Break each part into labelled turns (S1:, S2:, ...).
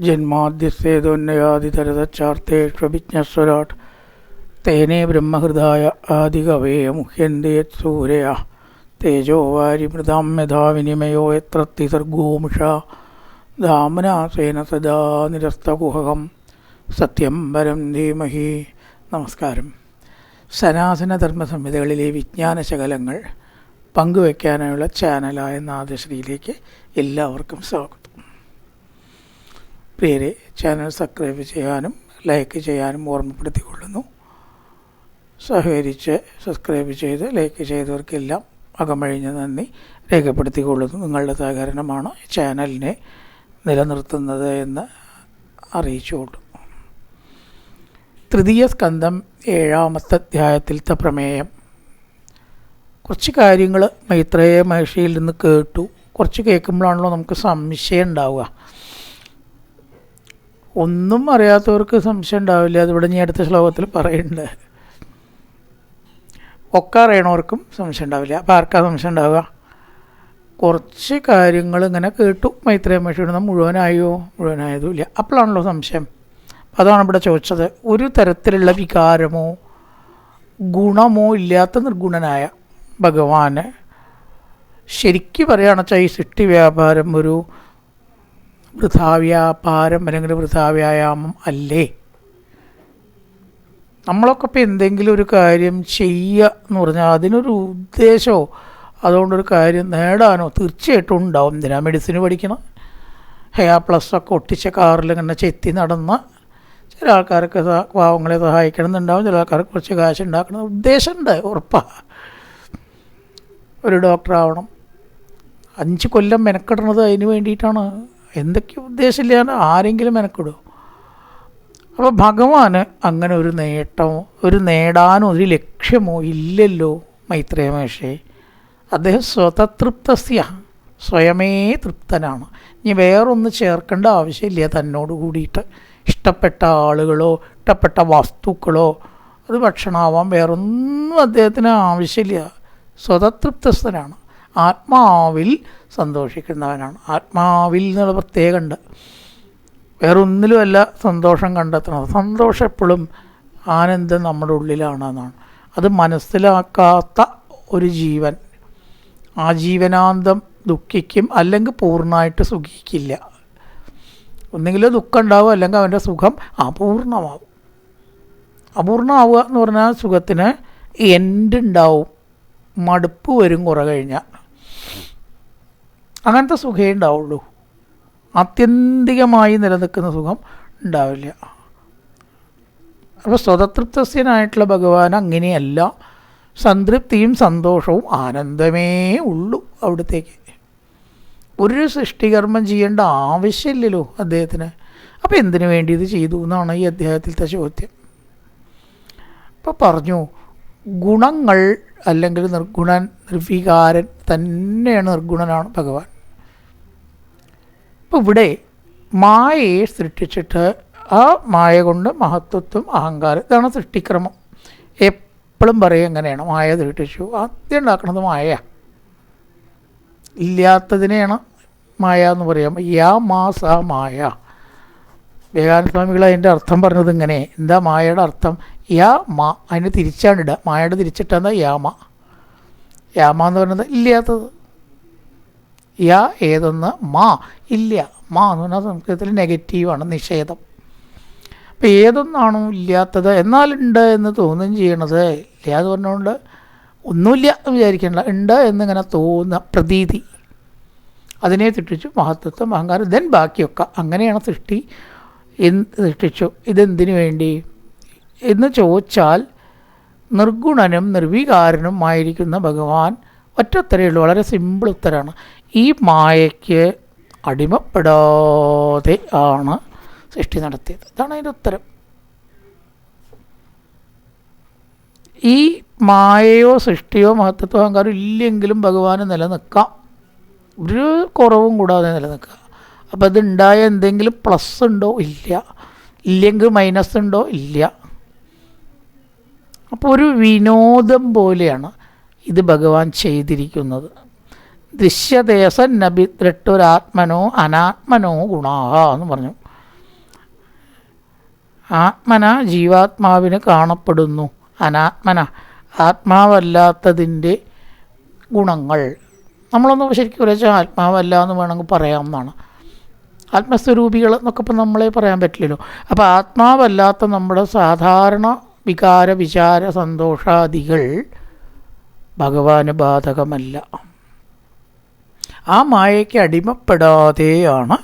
S1: ജന്മാദ്യസ്യേതോന്നയാദിതരതച്ചാർത്തേഷ്വഭിജ്ഞസ്വരാട് തേനേ ബ്രഹ്മഹൃദായ ആദികവേ മുഹ്യന്തി യത്സൂരയ തേജോ വാരിമൃതാം യഥാ വിനിമയോ യത്ര ത്രിസർഗോമുഷാ ധാമനാസേന സദാ നിരസ്തകുഹകം സത്യം പരം ധീമഹി. നമസ്കാരം. സനാതനധർമ്മ സംഹിതകളിലെ വിജ്ഞാനശകലങ്ങൾ പങ്കുവയ്ക്കാനുള്ള ചാനലായ നാദശ്രീയിലേക്ക് എല്ലാവർക്കും സ്വാഗതം. പ്രിയരെ, ചാനൽ സബ്സ്ക്രൈബ് ചെയ്യാനും ലൈക്ക് ചെയ്യാനും ഓർമ്മപ്പെടുത്തിക്കൊള്ളുന്നു. സഹകരിച്ച് സബ്സ്ക്രൈബ് ചെയ്ത് ലൈക്ക് ചെയ്തവർക്കെല്ലാം അകമഴിഞ്ഞ നന്ദി രേഖപ്പെടുത്തിക്കൊള്ളുന്നു. നിങ്ങളുടെ സഹകരണമാണ് ചാനലിനെ നിലനിർത്തുന്നത് എന്ന് അറിയിച്ചുകൊള്ളുന്നു. തൃതീയ സ്കന്ധം 7-ാമത്തെ അധ്യായത്തിലത്തെ പ്രമേയം. കുറച്ച് കാര്യങ്ങൾ മൈത്രേയ മഹർഷിയിൽ നിന്ന് കേട്ടു. കുറച്ച് കേൾക്കുമ്പോഴാണല്ലോ നമുക്ക് സംശയം ഉണ്ടാവുക. ഒന്നും അറിയാത്തവർക്ക് സംശയം ഉണ്ടാവില്ല. അതിവിടെ ഞാൻ അടുത്ത ശ്ലോകത്തിൽ പറയുന്നുണ്ട്. ഒക്കെ അറിയണവർക്കും സംശയം ഉണ്ടാവില്ല. അപ്പോൾ ആർക്കാ സംശയം ഉണ്ടാവുക? കുറച്ച് കാര്യങ്ങൾ ഇങ്ങനെ കേട്ടു മൈത്രേയ മഹർഷിയുടെ നിന്ന് മുഴുവനായതുമില്ല. അപ്പോഴാണല്ലോ സംശയം. അതാണ് ഇവിടെ ചോദിച്ചത്. ഒരു തരത്തിലുള്ള വികാരമോ ഗുണമോ ഇല്ലാത്ത നിർഗുണനായ ഭഗവാന് ശരിക്കും പറയുകയാണെന്ന് വെച്ചാൽ ഈ സൃഷ്ടി വ്യാപാരം ഒരു വൃഥാവ്യാപാരം അല്ലെങ്കിൽ വൃഥാവ്യായാമം അല്ലേ? നമ്മളൊക്കെ ഇപ്പോൾ എന്തെങ്കിലും ഒരു കാര്യം ചെയ്യുക എന്ന് പറഞ്ഞാൽ അതിനൊരു ഉദ്ദേശമോ അതുകൊണ്ടൊരു കാര്യം നേടാനോ തീർച്ചയായിട്ടും ഉണ്ടാവും. എന്തിനാ മെഡിസിന് പഠിക്കണം? +ഒക്കെ ഒട്ടിച്ച കാറിൽ ഇങ്ങനെ ചെത്തി നടന്ന് ചില ആൾക്കാർക്ക് പാവങ്ങളെ സഹായിക്കണം എന്നുണ്ടാവും. ചില ആൾക്കാർക്ക് കുറച്ച് കാശ് ഉണ്ടാക്കണം ഉദ്ദേശമുണ്ട്, ഉറപ്പാണ്. ഒരു ഡോക്ടറാവണം, 5 കൊല്ലം മെനക്കെടുന്നത് അതിന് വേണ്ടിയിട്ടാണ്. എന്തൊക്കെ ഉദ്ദേശമില്ലാതെ ആരെങ്കിലും മെനക്കിടുമോ? അപ്പോൾ ഭഗവാന് അങ്ങനെ ഒരു നേട്ടമോ ഒരു നേടാനോ ഒരു ലക്ഷ്യമോ ഇല്ലല്ലോ മൈത്രേയ മഹർഷി. അദ്ദേഹം സ്വതതൃപ്തസ്യ, സ്വയമേ തൃപ്തനാണ്. ഇനി വേറൊന്ന് ചേർക്കേണ്ട ആവശ്യമില്ല. തന്നോട് കൂടിയിട്ട് ഇഷ്ടപ്പെട്ട ആളുകളോ ഇഷ്ടപ്പെട്ട വസ്തുക്കളോ അത് ഭക്ഷണമാവാം, വേറൊന്നും അദ്ദേഹത്തിന് ആവശ്യമില്ല. സ്വതതൃപ്തസ്ഥനാണ്, ആത്മാവിൽ സന്തോഷിക്കുന്നവനാണ്. ആത്മാവിൽ എന്നുള്ള പ്രത്യേകമുണ്ട്. വേറൊന്നിലുമല്ല സന്തോഷം കണ്ടെത്തുന്നത്. സന്തോഷം എപ്പോഴും ആനന്ദം നമ്മുടെ ഉള്ളിലാണെന്നാണ്. അത് മനസ്സിലാക്കാത്ത ഒരു ജീവൻ ആജീവനാന്തം ദുഃഖിക്കും, അല്ലെങ്കിൽ പൂർണ്ണമായിട്ട് സുഖിക്കില്ല. ഒന്നെങ്കിൽ ദുഃഖം ഉണ്ടാവും, അല്ലെങ്കിൽ അവൻ്റെ സുഖം അപൂർണമാവും. അപൂർണമാവുക എന്ന് പറഞ്ഞാൽ സുഖത്തിന് എൻഡ് ഉണ്ടാവും, മടുപ്പ് വരും കുറേ കഴിഞ്ഞാൽ. അങ്ങനത്തെ സുഖമേ ഉണ്ടാവുള്ളൂ. ആത്യന്തികമായി നിലനിൽക്കുന്ന സുഖം ഉണ്ടാവില്ല. അപ്പോൾ സ്വതതൃപ്തസ്യനായിട്ടുള്ള ഭഗവാൻ അങ്ങനെയല്ല. സംതൃപ്തിയും സന്തോഷവും ആനന്ദമേ ഉള്ളൂ അവിടത്തേക്ക്. ഒരു സൃഷ്ടികർമ്മം ചെയ്യേണ്ട ആവശ്യമില്ലല്ലോ അദ്ദേഹത്തിന്. അപ്പോൾ എന്തിനു വേണ്ടി ഇത് ചെയ്തു എന്നാണ് ഈ അധ്യായത്തിലത്തെ ചോദ്യം. ഇപ്പോൾ പറഞ്ഞു, ഗുണങ്ങൾ അല്ലെങ്കിൽ നിർഗുണൻ നിർവികാരൻ തന്നെയാണ്, നിർഗുണനാണ് ഭഗവാൻ. ഇപ്പോൾ ഇവിടെ മായയെ സൃഷ്ടിച്ചിട്ട് ആ മായ കൊണ്ട് മഹത്വത്വം അഹങ്കാരം, ഇതാണ് സൃഷ്ടിക്രമം. എപ്പോഴും പറയും എങ്ങനെയാണ് മായ സൃഷ്ടിച്ചു. ആദ്യം ഉണ്ടാക്കുന്നത് മായ, ഇല്ലാത്തതിനെയാണ് മായ എന്ന് പറയാം. യാ മാ സാ മായ. വിവേകാനന്ദ സ്വാമികൾ അതിൻ്റെ അർത്ഥം പറഞ്ഞത് ഇങ്ങനെ. എന്താ മായയുടെ അർത്ഥം? യാ മാ, അതിന് തിരിച്ചാണ് ഇടുക. മായയുടെ തിരിച്ചിട്ടെന്താ? യാമ. യാമ എന്ന് പറയുന്നത് ഇല്ലാത്തത്. യാ ഏതൊന്ന്, മാ ഇല്ല. മാ എന്ന് പറഞ്ഞാൽ സംസ്കൃതത്തിൽ നെഗറ്റീവാണ്, നിഷേധം. അപ്പോൾ ഏതൊന്നാണോ ഇല്ലാത്തത് എന്നാലുണ്ട് എന്ന് തോന്നുകയും ചെയ്യണത്. ഇല്ല എന്ന് പറഞ്ഞുകൊണ്ട് ഒന്നുമില്ല എന്ന് വിചാരിക്കണ്ട, ഉണ്ട് എന്നിങ്ങനെ തോന്നുന്ന പ്രതീതി, അതിനെ സൃഷ്ടിച്ചു. മഹത്വത്വം അഹങ്കാരം, ദെൻ ബാക്കിയൊക്കെ. അങ്ങനെയാണ് സൃഷ്ടി. സൃഷ്ടിച്ചു. ഇതെന്തിനു വേണ്ടി എന്ന് ചോദിച്ചാൽ നിർഗുണനും നിർവികാരനും ആയിരിക്കുന്ന ഭഗവാൻ ഒറ്റത്തരേ ഉള്ളൂ. വളരെ സിമ്പിൾ ഉത്തരമാണ്. ഈ മായയ്ക്ക് അടിമപ്പെടാതെ ആണ് സൃഷ്ടി നടത്തിയത്. ഇതാണ് അതിൻ്റെ ഉത്തരം. ഈ മായയോ സൃഷ്ടിയോ മഹത്വത്വ അഹങ്കാരം ഇല്ലെങ്കിലും ഭഗവാന് നിലനിൽക്കാം, ഒരു കുറവും കൂടാതെ നിലനിൽക്കുക. അപ്പോൾ അതുണ്ടായ എന്തെങ്കിലും പ്ലസ് ഉണ്ടോ? ഇല്ല. ഇല്ലെങ്കിൽ മൈനസ് ഉണ്ടോ? ഇല്ല. അപ്പോൾ ഒരു വിനോദം പോലെയാണ് ഇത് ഭഗവാൻ ചെയ്തിരിക്കുന്നത്. ദൃശ്യദേശന്നഭിദ്രട്ടൊരാത്മനോ അനാത്മനോ ഗുണാഹ എന്ന് പറഞ്ഞു. ആത്മന ജീവാത്മാവിന് കാണപ്പെടുന്നു, അനാത്മന ആത്മാവല്ലാത്തതിൻ്റെ ഗുണങ്ങൾ. നമ്മളൊന്നും ശരിക്കും വെച്ചാൽ ആത്മാവല്ല എന്ന് വേണമെങ്കിൽ പറയാം എന്നാണ്. ആത്മസ്വരൂപികൾ എന്നൊക്കെ ഇപ്പം നമ്മളെ പറയാൻ പറ്റില്ലല്ലോ. അപ്പോൾ ആത്മാവല്ലാത്ത നമ്മുടെ സാധാരണ വികാര വിചാര സന്തോഷാദികൾ ഭഗവാന് ബാധകമല്ല. ആ മായയ്ക്ക് അടിമപ്പെടാതെയാണ്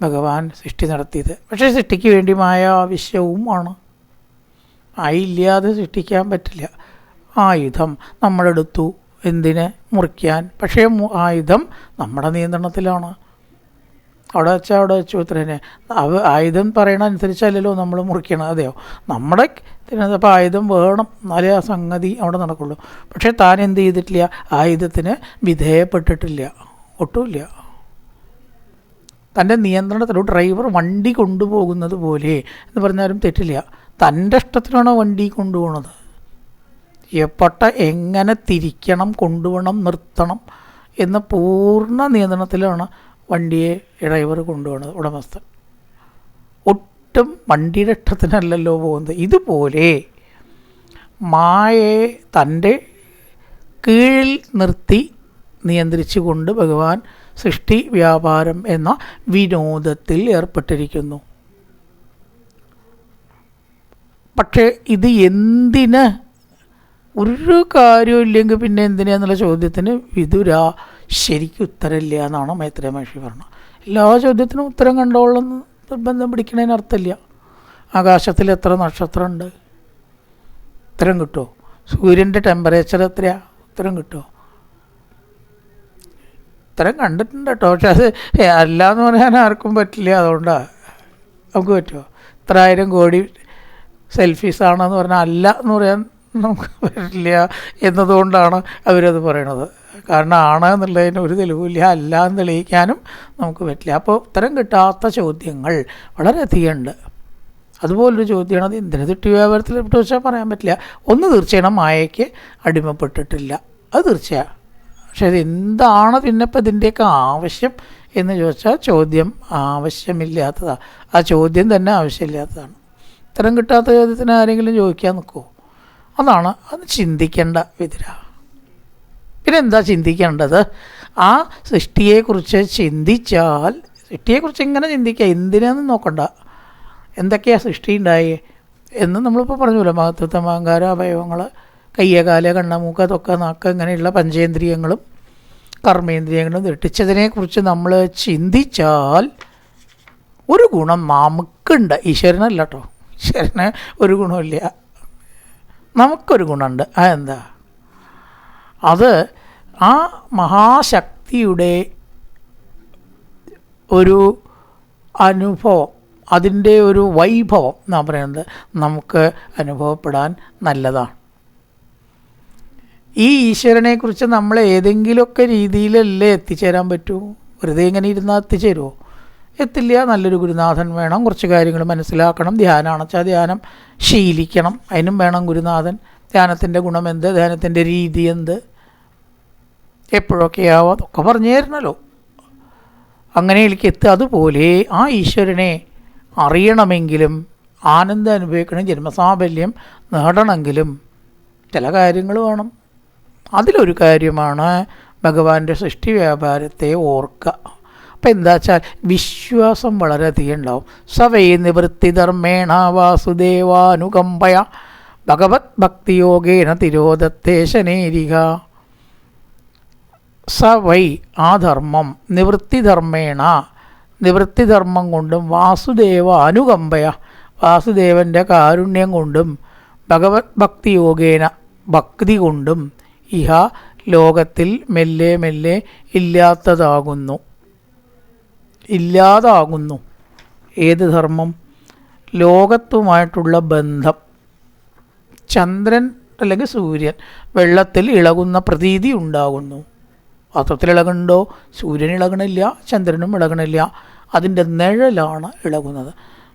S1: ഭഗവാൻ സൃഷ്ടി നടത്തിയത്. പക്ഷേ സൃഷ്ടിക്ക് വേണ്ടി മായ ആവശ്യവുമാണ്. ആയില്ലാതെ സൃഷ്ടിക്കാൻ പറ്റില്ല. ആയുധം നമ്മളെടുത്തു, എന്തിന്? മുറിക്കാൻ. പക്ഷേ ആയുധം നമ്മുടെ നിയന്ത്രണത്തിലാണ്. അവിടെ വെച്ചാൽ അവിടെ വെച്ചു ഇത്രേനെ. ആയുധം പറയണ അനുസരിച്ചല്ലല്ലോ നമ്മൾ മുറിക്കണം. അതെയോ, നമ്മുടെ അപ്പോൾ ആയുധം വേണം, എന്നാലേ ആ സംഗതി അവിടെ നടക്കുള്ളൂ. പക്ഷേ താൻ എന്ത് ചെയ്തിട്ടില്ല? ആയുധത്തിന് വിധേയപ്പെട്ടിട്ടില്ല, ഒട്ടുമില്ല. തൻ്റെ നിയന്ത്രണത്തിലോ ഡ്രൈവർ വണ്ടി കൊണ്ടുപോകുന്നത് പോലെ എന്ന് പറഞ്ഞാലും തെറ്റില്ല. തൻ്റെ ഇഷ്ടത്തിനാണ് വണ്ടി കൊണ്ടുപോകുന്നത്. എപ്പട്ട എങ്ങനെ തിരിക്കണം, കൊണ്ടുപോകണം, നിർത്തണം എന്ന പൂർണ്ണ നിയന്ത്രണത്തിലാണ് വണ്ടിയെ ഡ്രൈവർ കൊണ്ടുപോകുന്നത്, ഉടമസ്ഥൻ. ഒട്ടും വണ്ടിയുടെ ഇഷ്ടത്തിനല്ലല്ലോ പോകുന്നത്. ഇതുപോലെ മായയെ തൻ്റെ കീഴിൽ നിർത്തി നിയന്ത്രിച്ചു കൊണ്ട് ഭഗവാൻ സൃഷ്ടി വ്യാപാരം എന്ന വിനോദത്തിൽ ഏർപ്പെട്ടിരിക്കുന്നു. പക്ഷേ ഇത് എന്തിന്? ഒരു കാര്യമില്ലെങ്കിൽ പിന്നെ എന്തിനാന്നുള്ള ചോദ്യത്തിന് വിതുര ശരിക്കും ഉത്തരമില്ല എന്നാണ് മൈത്രേയ മഹർഷി പറഞ്ഞത്. എല്ലാ ചോദ്യത്തിനും ഉത്തരം കണ്ടോളെന്ന് നിർബന്ധം പിടിക്കണതിന് അർത്ഥമില്ല. ആകാശത്തിൽ എത്ര നക്ഷത്രമുണ്ട്? ഉത്തരം കിട്ടുമോ? സൂര്യൻ്റെ ടെമ്പറേച്ചർ എത്രയാ? ഉത്തരം കിട്ടുമോ? ഉത്തരം കണ്ടിട്ടുണ്ട് കേട്ടോ. പക്ഷെ അത് അല്ല എന്ന് പറയാൻ ആർക്കും പറ്റില്ല. അതുകൊണ്ടാണ് നമുക്ക് പറ്റുമോ? ഇത്ര 1000 കോടി സെൽഫീസാണെന്ന് പറഞ്ഞാൽ അല്ല എന്ന് പറയാൻ നമുക്ക് പറ്റില്ല എന്നതുകൊണ്ടാണ് അവരത് പറയണത്. കാരണം ആണ് എന്നുള്ളതിന് ഒരു തെളിവില്ല, അല്ല എന്ന് തെളിയിക്കാനും നമുക്ക് പറ്റില്ല. അപ്പോൾ ഉത്തരം കിട്ടാത്ത ചോദ്യങ്ങൾ വളരെയധികം ഉണ്ട്. അതുപോലൊരു ചോദ്യമാണ് അത് എന്തിനു തെറ്റി വ്യാപാരത്തിൽ ഇട്ട് വെച്ചാൽ പറയാൻ പറ്റില്ല. ഒന്ന് തീർച്ചയാണ്, മായയ്ക്ക് അടിമപ്പെട്ടിട്ടില്ല, അത് തീർച്ചയാണ്. പക്ഷെ അത് എന്താണ് പിന്നെ ഇപ്പം ഇതിൻ്റെയൊക്കെ ആവശ്യം എന്ന് ചോദിച്ചാൽ ചോദ്യം ആവശ്യമില്ലാത്തതാണ്. ആ ചോദ്യം തന്നെ ആവശ്യമില്ലാത്തതാണ്. ഉത്തരം കിട്ടാത്ത ചോദ്യത്തിന് ആരെങ്കിലും ചോദിക്കാൻ നിൽക്കുമോ? അതാണ് അത് ചിന്തിക്കേണ്ട വിതിര. പിന്നെ എന്താ ചിന്തിക്കേണ്ടത്? ആ സൃഷ്ടിയെക്കുറിച്ച് ചിന്തിച്ചാൽ, സൃഷ്ടിയെക്കുറിച്ച് ഇങ്ങനെ ചിന്തിക്കുക, എന്തിനാന്ന് നോക്കണ്ട. എന്തൊക്കെയാണ് സൃഷ്ടി ഉണ്ടായി എന്ന് നമ്മളിപ്പോൾ പറഞ്ഞല്ലോ. മഹത്വത്വം, അഹങ്കാര, അവയവങ്ങൾ, കയ്യ, കാല്, കണ്ണ്, മൂക്ക്, തൊക്ക, നാക്ക്, ഇങ്ങനെയുള്ള പഞ്ചേന്ദ്രിയങ്ങളും കർമ്മേന്ദ്രിയങ്ങളും ദൃഷ്ടിച്ചതിനെക്കുറിച്ച് നമ്മൾ ചിന്തിച്ചാൽ ഒരു ഗുണം നമുക്കുണ്ട്. ഈശ്വരനല്ല കേട്ടോ, ഈശ്വരന് ഒരു ഗുണമില്ല, നമുക്കൊരു ഗുണമുണ്ട്. അതെന്താ? അത് ആ മഹാശക്തിയുടെ ഒരു അനുഭവം, അതിൻ്റെ ഒരു വൈഭവം എന്നാണ് പറയുന്നത്, നമുക്ക് അനുഭവപ്പെടാൻ നല്ലതാണ്. ഈ ഈശ്വരനെക്കുറിച്ച് നമ്മൾ ഏതെങ്കിലുമൊക്കെ രീതിയിലല്ലേ എത്തിച്ചേരാൻ പറ്റൂ? വെറുതെ ഇങ്ങനെ ഇരുന്നാൽ എത്തിച്ചേരുമോ? എത്തില്ല. നല്ലൊരു ഗുരുനാഥൻ വേണം, കുറച്ച് കാര്യങ്ങൾ മനസ്സിലാക്കണം, ധ്യാനമാണെച്ചാൽ ധ്യാനം ശീലിക്കണം, അതിനും വേണം ഗുരുനാഥൻ. ധ്യാനത്തിൻ്റെ ഗുണം എന്ത്, ധ്യാനത്തിൻ്റെ രീതി എന്ത്, എപ്പോഴൊക്കെയാവും, അതൊക്കെ പറഞ്ഞു തരണമല്ലോ. അങ്ങനെയിലേക്ക് എത്തുക. അതുപോലെ ആ ഈശ്വരനെ അറിയണമെങ്കിലും ആനന്ദം അനുഭവിക്കണം, ജന്മസാഫല്യം നേടണമെങ്കിലും ചില കാര്യങ്ങൾ വേണം. അതിലൊരു കാര്യമാണ് ഭഗവാന്റെ സൃഷ്ടി വ്യാപാരത്തെ ഓർക്കുക. അപ്പം എന്താ വെച്ചാൽ വിശ്വാസം വളരെയധികം ഉണ്ടാവും. സവൈ നിവൃത്തിധർമ്മേണ വാസുദേവാനുകമ്പയ ഭഗവത് ഭക്തിയോഗേന തിരോധത്തെ ശനേരിക. സവൈ ആ ധർമ്മം, നിവൃത്തിധർമ്മേണ നിവൃത്തിധർമ്മം കൊണ്ടും, വാസുദേവ അനുകമ്പയ വാസുദേവൻ്റെ കാരുണ്യം കൊണ്ടും, ഭഗവത് ഭക്തിയോഗേന ഭക്തി കൊണ്ടും ഇഹ ലോകത്തിൽ മെല്ലെ മെല്ലെ ഇല്ലാത്തതാകുന്നു. ഇല്ലാതാകുന്നു ഏത് ധർമ്മം? ലോകത്തുമായിട്ടുള്ള ബന്ധം. ചന്ദ്രൻ അല്ലെങ്കിൽ സൂര്യൻ വെള്ളത്തിൽ ഇളകുന്ന പ്രതീതി ഉണ്ടാകുന്നു. പാത്രത്തിൽ ഇളകുന്നുണ്ടോ? സൂര്യൻ ഇളകണില്ല, ചന്ദ്രനും ഇളകണില്ല, അതിൻ്റെ നിഴലാണ് ഇളകുന്നത്.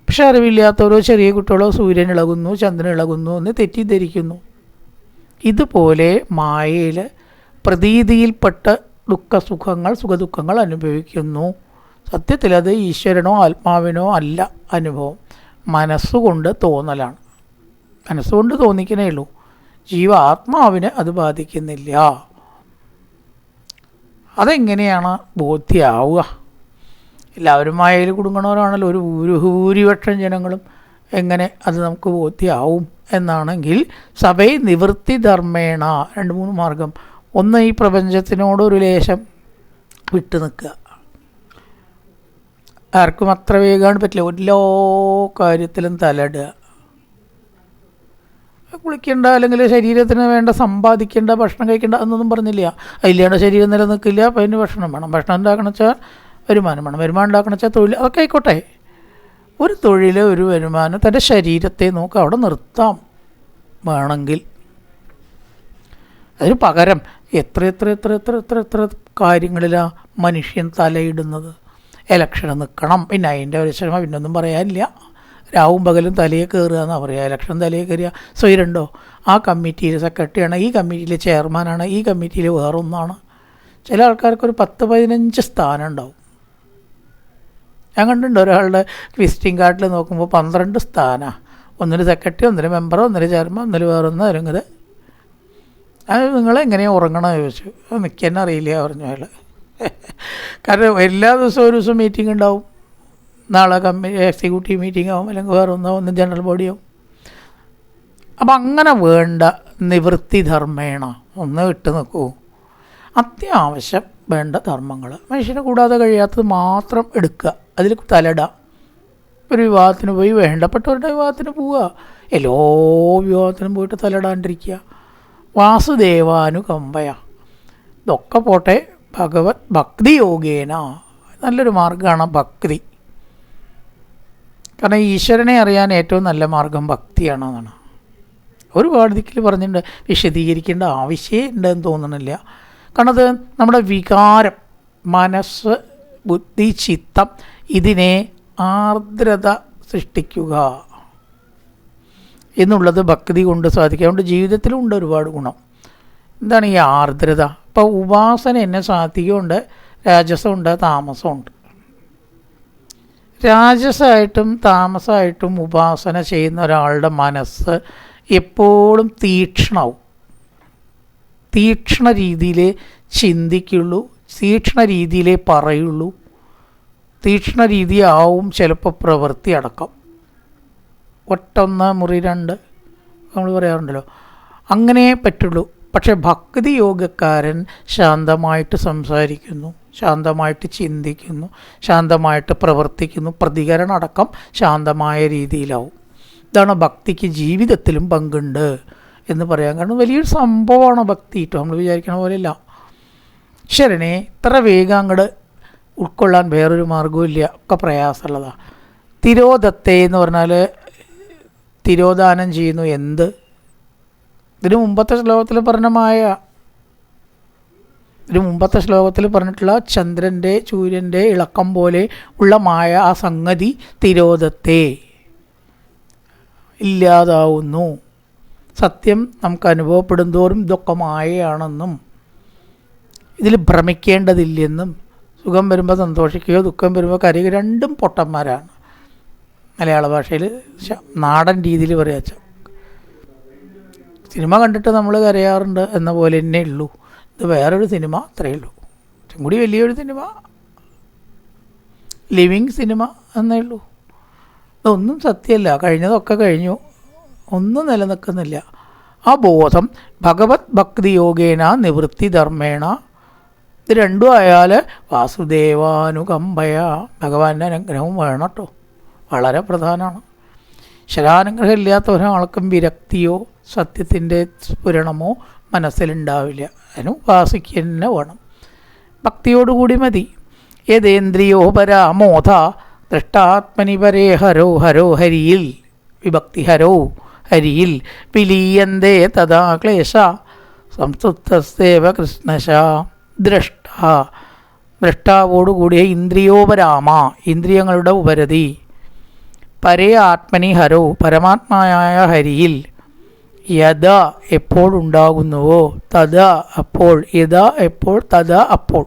S1: പക്ഷെ അറിവില്ലാത്തവരോ ചെറിയ കുട്ടികളോ സൂര്യൻ ഇളകുന്നു, ചന്ദ്രൻ ഇളകുന്നു എന്ന് തെറ്റിദ്ധരിക്കുന്നു. ഇതുപോലെ മായയിൽ പ്രതീതിയിൽപ്പെട്ട് ദുഃഖസുഖങ്ങൾ, സുഖദുഃഖങ്ങൾ അനുഭവിക്കുന്നു. സത്യത്തിൽ അത് ഈശ്വരനോ ആത്മാവിനോ അല്ല അനുഭവം, മനസ്സുകൊണ്ട് തോന്നലാണ്. മനസ്സുകൊണ്ട് തോന്നിക്കണേ ഉള്ളൂ, ജീവാത്മാവിനെ അത് ബാധിക്കുന്നില്ല. അതെങ്ങനെയാണ് ബോധ്യമാവുക? എല്ലാവരും മായയിൽ കുടുങ്ങണവരാണല്ലോ, ഒരു ഭൂരിപക്ഷം ജനങ്ങളും. എങ്ങനെ അത് നമുക്ക് ബോധ്യമാവും എന്നാണെങ്കിൽ സഭൈ നിവൃത്തി ധർമ്മേണ 2-3 മാർഗം. ഒന്ന്, ഈ പ്രപഞ്ചത്തിനോടൊരു ലേശം വിട്ടു നിൽക്കുക. ആർക്കും അത്ര വേഗമാണ് പറ്റില്ല. എല്ലാ കാര്യത്തിലും തലയിടുക. കുളിക്കേണ്ട, അല്ലെങ്കിൽ ശരീരത്തിന് വേണ്ട സമ്പാദിക്കേണ്ട, ഭക്ഷണം കഴിക്കേണ്ട എന്നൊന്നും പറഞ്ഞില്ല. അതില്ലാണ്ട് ശരീരം നിലനിൽക്കില്ല. അപ്പം അതിന് ഭക്ഷണം വേണം. ഭക്ഷണം ഉണ്ടാക്കണം വെച്ചാൽ വരുമാനം വേണം. വരുമാനം ഉണ്ടാക്കണം വെച്ചാൽ തൊഴിൽ. അതൊക്കെ ആയിക്കോട്ടെ. ഒരു തൊഴിൽ, ഒരു വരുമാനം, തൻ്റെ ശരീരത്തെ നോക്കുക, അവിടെ നിർത്താം വേണമെങ്കിൽ. അതിന് പകരം എത്ര എത്ര എത്ര എത്ര എത്ര എത്ര കാര്യങ്ങളിലാണ് മനുഷ്യൻ തലയിടുന്നത്. ഇലക്ഷന് നിൽക്കണം, പിന്നെ അതിൻ്റെ പരിശ്രമം പിന്നൊന്നും പറയാനില്ല. രാവും പകലും തലയെ കയറുക എന്നാണ് പറയുക. ഇലക്ഷൻ തലയെ കയറുക. സ്വൈരണ്ടോ? ആ കമ്മിറ്റിയിൽ സെക്രട്ടറിയാണ്, ഈ കമ്മിറ്റിയിൽ ചെയർമാനാണ്, ഈ കമ്മിറ്റിയിൽ വേറൊന്നാണ്. ചില ആൾക്കാർക്കൊരു 10-15 സ്ഥാനം ഉണ്ടാവും. ഞാൻ കണ്ടിട്ടുണ്ട് ഒരാളുടെ വിസിറ്റിംഗ് കാർഡിൽ നോക്കുമ്പോൾ 12 സ്ഥാനമാണ്. ഒന്നിന് സെക്രട്ടറി, ഒന്നിന് മെമ്പർ, ഒന്നിന് ചെയർമാൻ, ഒന്നിന് വേറൊന്ന് വരുന്നത്. അത് നിങ്ങളെങ്ങനെയാണ് ഉറങ്ങണമെന്ന് ചോദിച്ചു. എനിക്ക് തന്നെ അറിയില്ല പറഞ്ഞു അയാൾ. കാരണം എല്ലാ ദിവസവും ഒരു ദിവസം മീറ്റിംഗ് ഉണ്ടാവും. നാളെ എക്സിക്യൂട്ടീവ് മീറ്റിംഗ് ആവും, അല്ലെങ്കിൽ വേറെ ഒന്ന് ജനറൽ ബോഡിയാവും. അപ്പം അങ്ങനെ വേണ്ട നിവൃത്തി ധർമ്മേണ ഒന്ന് ഇട്ട് നിൽക്കൂ. അത്യാവശ്യം വേണ്ട ധർമ്മങ്ങൾ, മനുഷ്യനെ കൂടാതെ കഴിയാത്തത് മാത്രം എടുക്കുക, അതിൽ തലയിടുക. ഒരു വിവാഹത്തിന് പോയി വേണ്ടപ്പെട്ടവരുടെ വിവാഹത്തിന് പോവുക. എല്ലാ വിവാഹത്തിനും പോയിട്ട് തലയിടാണ്ടിരിക്കുക. വാസുദേവാനുകമ്പയ. ഇതൊക്കെ പോട്ടെ, ഭഗവത് ഭക്തി യോഗേന നല്ലൊരു മാർഗ്ഗമാണ് ഭക്തി. കാരണം ഈശ്വരനെ അറിയാൻ ഏറ്റവും നല്ല മാർഗം ഭക്തിയാണെന്നാണ്. ഒരുപാട് ദിക്കിൽ പറഞ്ഞിട്ടുണ്ട്, വിശദീകരിക്കേണ്ട ആവശ്യമേ ഉണ്ടെന്ന് തോന്നുന്നില്ല. കാരണം അത് നമ്മുടെ വികാരം, മനസ്സ്, ബുദ്ധി, ചിത്തം, ഇതിനെ ആർദ്രത സൃഷ്ടിക്കുക എന്നുള്ളത് ഭക്തി കൊണ്ട് സാധിക്കുക. അതുകൊണ്ട് ജീവിതത്തിലും ഉണ്ട് ഒരുപാട് ഗുണം. എന്താണ് ഈ ആർദ്രത? ഇപ്പോൾ ഉപാസന എന്നെ സാധിക്കുന്നുണ്ട്, രാജസമുണ്ട്, താമസമുണ്ട്. രാജസമായിട്ടും താമസമായിട്ടും ഉപാസന ചെയ്യുന്ന ഒരാളുടെ മനസ്സ് എപ്പോഴും തീക്ഷ്ണവും. തീക്ഷ്ണ രീതിയിലേ ചിന്തിക്കുള്ളൂ, തീക്ഷ്ണ രീതിയിലേ പറയുള്ളൂ, തീക്ഷ്ണ രീതിയാവും ചിലപ്പോൾ പ്രവൃത്തി അടക്കം. ഒറ്റൊന്ന് മുറി രണ്ട് നമ്മൾ പറയാറുണ്ടല്ലോ, അങ്ങനെ പറ്റുള്ളൂ. പക്ഷെ ഭക്തി യോഗക്കാരൻ ശാന്തമായിട്ട് സംസാരിക്കുന്നു, ശാന്തമായിട്ട് ചിന്തിക്കുന്നു, ശാന്തമായിട്ട് പ്രവർത്തിക്കുന്നു, പ്രതികരണം അടക്കം ശാന്തമായ രീതിയിലാവും. ഇതാണ് ഭക്തിക്ക് ജീവിതത്തിലും പങ്കുണ്ട് എന്ന് പറയാൻ കാരണം. വലിയൊരു സംഭവമാണ് ഭക്തി കേട്ടോ, നമ്മൾ വിചാരിക്കണ പോലെയല്ല. ഈശ്വരനെ ഇത്ര വേഗം അങ്ങോട്ട് ഉൾക്കൊള്ളാൻ വേറൊരു മാർഗ്ഗവും ഇല്ല, ഒക്കെ പ്രയാസമുള്ളതാണ്. തിരോധത്തെ എന്ന് പറഞ്ഞാൽ തിരോധാനം ചെയ്യുന്നു. എന്ത്? ഇതിന് മുമ്പത്തെ ശ്ലോകത്തിൽ പറഞ്ഞ മായ, ഇതിന് മുമ്പത്തെ ശ്ലോകത്തിൽ പറഞ്ഞിട്ടുള്ള ചന്ദ്രൻ്റെ സൂര്യൻ്റെ ഇളക്കം പോലെ ഉള്ള മായ, ആ സംഗതി തിരോധത്തെ ഇല്ലാതാവുന്നു. സത്യം നമുക്ക് അനുഭവപ്പെടും തോറും ഇതൊക്കെ മായയാണെന്നും ഇതിൽ ഭ്രമിക്കേണ്ടതില്ലെന്നും, സുഖം വരുമ്പോൾ സന്തോഷിക്കുകയോ ദുഃഖം വരുമ്പോൾ കരയുക, രണ്ടും പൊട്ടന്മാരാണ്. മലയാള ഭാഷയിൽ നാടൻ രീതിയിൽ പറയാച്ച, സിനിമ കണ്ടിട്ട് നമ്മൾ കരയാറുണ്ട് എന്ന പോലെ തന്നെ ഉള്ളൂ. ഇത് വേറൊരു സിനിമ, അത്രയേ ഉള്ളൂ. കുറച്ചും കൂടി വലിയൊരു സിനിമ, ലിവിങ് സിനിമ എന്നേ ഉള്ളൂ. ഇതൊന്നും സത്യമല്ല, കഴിഞ്ഞതൊക്കെ കഴിഞ്ഞു, ഒന്നും നിലനിൽക്കുന്നില്ല. ആ ബോധം ഭഗവത് ഭക്തി യോഗേന നിവൃത്തി ധർമ്മേണ, ഇത് രണ്ടും ആയാൽ വാസുദേവാനുകമ്പയ, ഭഗവാന്റെ അനുഗ്രഹവും വേണം കേട്ടോ, വളരെ പ്രധാനമാണ്. ഈശ്വരാനുഗ്രഹം ഇല്ലാത്ത ഒരാൾക്കും വിരക്തിയോ സത്യത്തിൻ്റെ സ്ഫുരണമോ മനസ്സിലുണ്ടാവില്ല. അതിന് ഉപാസിക്കുക തന്നെ വേണം, ഭക്തിയോടുകൂടി മതി. യതേന്ദ്രിയോ പരാമോധ ദൃഷ്ടാത്മനി പരേ ഹരോ ഹരോ ഹരിയിൽ, വിഭക്തി ഹരോ ഹരിയിൽ വിലീയന്തേ തഥാ ക്ലേശ സംസ്തുതസ്തേവ കൃഷ്ണശ. ദ്രഷ്ടാവോടുകൂടിയ ഇന്ദ്രിയോപരാമ, ഇന്ദ്രിയങ്ങളുടെ ഉപരതി, പരേ ആത്മനി ഹരോ പരമാത്മായായ ഹരിയിൽ, യഥ എപ്പോഴുണ്ടാകുന്നുവോ, തഥ അപ്പോൾ, യഥ എപ്പോൾ, തഥ അപ്പോൾ.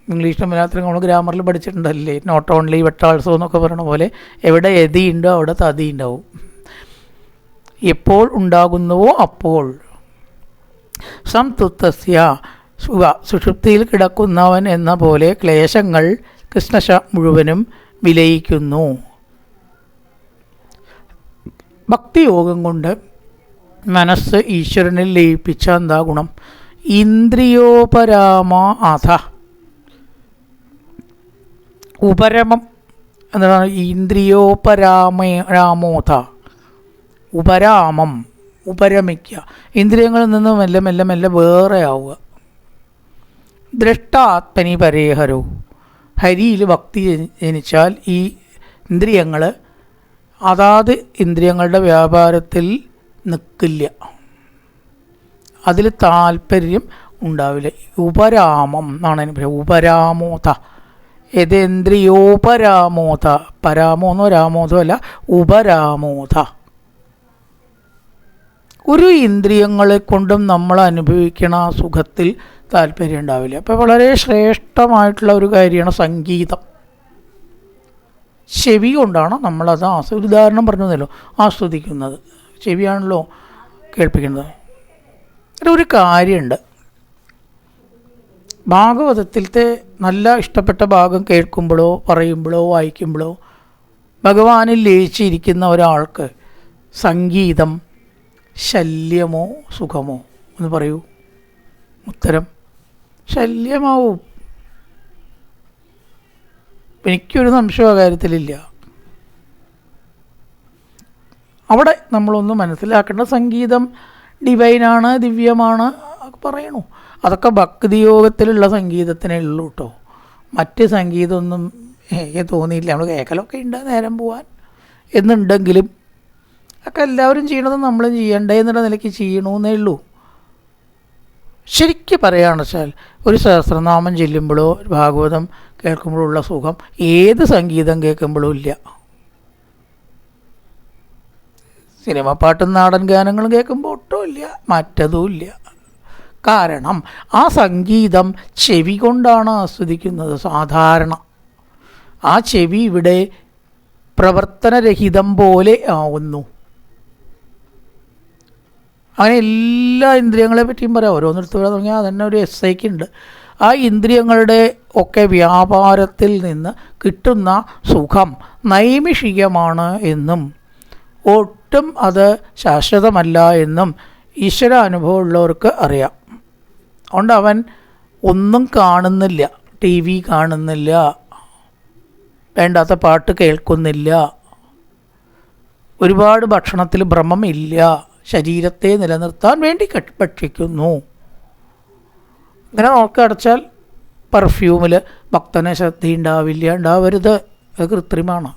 S1: ഇംഗ്ലീഷിലും മലയാളത്തിലും നമ്മൾ ഗ്രാമറിൽ പഠിച്ചിട്ടുണ്ടല്ലേ, നോട്ട് ഓൺലി ബട്ട് ആൾസോ എന്നൊക്കെ പറയുന്ന പോലെ എവിടെ യതി ഉണ്ടോ അവിടെ തതി ഉണ്ടാവും. എപ്പോൾ ഉണ്ടാകുന്നുവോ അപ്പോൾ. സംതുപ്തസ്യ സുഷുപ്തിയിൽ കിടക്കുന്നവൻ എന്ന പോലെ ക്ലേശങ്ങൾ കൃഷ്ണശ മുഴുവനും വിലയിക്കുന്നു. ഭക്തിയോഗം കൊണ്ട് മനസ്സ് ഈശ്വരനിൽ ലയിപ്പിച്ച എന്താ ഗുണം? ഇന്ദ്രിയോപരാമ അധ. ഉപരമം എന്താണ്? ഇന്ദ്രിയോപരാമോധ. ഉപരാമം, ഉപരമിക്കുക, ഇന്ദ്രിയങ്ങളിൽ നിന്ന് മെല്ലെ മെല്ലെ മെല്ലെ വേറെ ആവുക. ദ്രഷ്ടാത്മനി പരേഹരോ. ഹരിയിൽ ഭക്തി ജനിച്ചാൽ ഈ ഇന്ദ്രിയങ്ങൾ അതാത് ഇന്ദ്രിയങ്ങളുടെ വ്യാപാരത്തിൽ നിൽക്കില്ല, അതിൽ താല്പര്യം ഉണ്ടാവില്ല. ഉപരാമം എന്നാണ് അതിന് പറയുക. ഉപരാമോധ. യഥേന്ദ്രിയോപരാമോധ. പരാമോന്നോ രാമോധോ അല്ല, ഉപരാമോധ. ഒരു ഇന്ദ്രിയങ്ങളെ കൊണ്ടും നമ്മൾ അനുഭവിക്കണ സുഖത്തിൽ താല്പര്യം ഉണ്ടാവില്ല. അപ്പോൾ വളരെ ശ്രേഷ്ഠമായിട്ടുള്ള ഒരു കാര്യമാണ് സംഗീതം. ചെവി കൊണ്ടാണ് നമ്മളത് ഒരു ഉദാഹരണം പറഞ്ഞതല്ലോ, ആസ്വദിക്കുന്നത്. ചെവിയാണല്ലോ കേൾപ്പിക്കുന്നത്. ഒരു കാര്യമുണ്ട്, ഭാഗവതത്തിലത്തെ നല്ല ഇഷ്ടപ്പെട്ട ഭാഗം കേൾക്കുമ്പോഴോ പറയുമ്പോഴോ വായിക്കുമ്പോഴോ ഭഗവാനിൽ ലയിച്ചിരിക്കുന്ന ഒരാൾക്ക് സംഗീതം ശല്യമോ സുഖമോ എന്ന് പറയൂ? ഉത്തരം ശല്യമാവും. എനിക്കൊരു സംശയം ആ കാര്യത്തിലില്ല. അവിടെ നമ്മളൊന്ന് മനസ്സിലാക്കേണ്ട, സംഗീതം ഡിവൈനാണ്, ദിവ്യമാണ് പറയണു. അതൊക്കെ ഭക്തിയോഗത്തിലുള്ള സംഗീതത്തിനേ ഉള്ളൂ കേട്ടോ. മറ്റ് സംഗീതമൊന്നും തോന്നിയില്ല. നമ്മൾ കേൾക്കലൊക്കെ ഉണ്ട് നേരം പോവാൻ എന്നുണ്ടെങ്കിലും ഒക്കെ എല്ലാവരും ചെയ്യണത് നമ്മളും ചെയ്യണ്ടേ എന്നുള്ള നിലയ്ക്ക് ചെയ്യണമെന്നേ ഉള്ളൂ. ശരിക്കും പറയുകയാണെന്ന് വെച്ചാൽ ഒരു സഹസ്രനാമം ചെല്ലുമ്പോഴോ ഭാഗവതം കേൾക്കുമ്പോഴോ ഉള്ള സുഖം ഏത് സംഗീതം കേൾക്കുമ്പോഴും ഇല്ല. സിനിമ പാട്ടും നാടൻ ഗാനങ്ങളും കേൾക്കുമ്പോൾ ഒട്ടും ഇല്ല, മറ്റതും ഇല്ല. കാരണം ആ സംഗീതം ചെവി കൊണ്ടാണ് ആസ്വദിക്കുന്നത് സാധാരണ. ആ ചെവി ഇവിടെ പ്രവർത്തനരഹിതം പോലെ ആവുന്നു. അങ്ങനെ എല്ലാ ഇന്ദ്രിയങ്ങളെ പറ്റിയും പറയാം. ഓരോന്നിടത്ത് പറയാൻ തുടങ്ങിയാൽ അതന്നെ ഒരു എസ്ഐക്ക് ഉണ്ട്. ആ ഇന്ദ്രിയങ്ങളുടെ ഒക്കെ വ്യാപാരത്തിൽ നിന്ന് കിട്ടുന്ന സുഖം നൈമിഷികമാണ് എന്നും ഒട്ടും അത് ശാശ്വതമല്ല എന്നും ഈശ്വരാനുഭവമുള്ളവർക്ക് അറിയാം. അതുകൊണ്ട് അവൻ ഒന്നും കാണുന്നില്ല, ടി വി കാണുന്നില്ല, വേണ്ടാത്ത പാട്ട് കേൾക്കുന്നില്ല, ഒരുപാട് ഭക്ഷണത്തിൽ ഭ്രമമില്ല, ശരീരത്തെ നിലനിർത്താൻ വേണ്ടി ഭക്ഷിക്കുന്നു. ഇങ്ങനെ നോക്കടച്ചാൽ പെർഫ്യൂമിൽ ഭക്തനെ ശ്രദ്ധയുണ്ടാവില്ല, ഉണ്ടാവരുത്, അത് കൃത്രിമാണ്.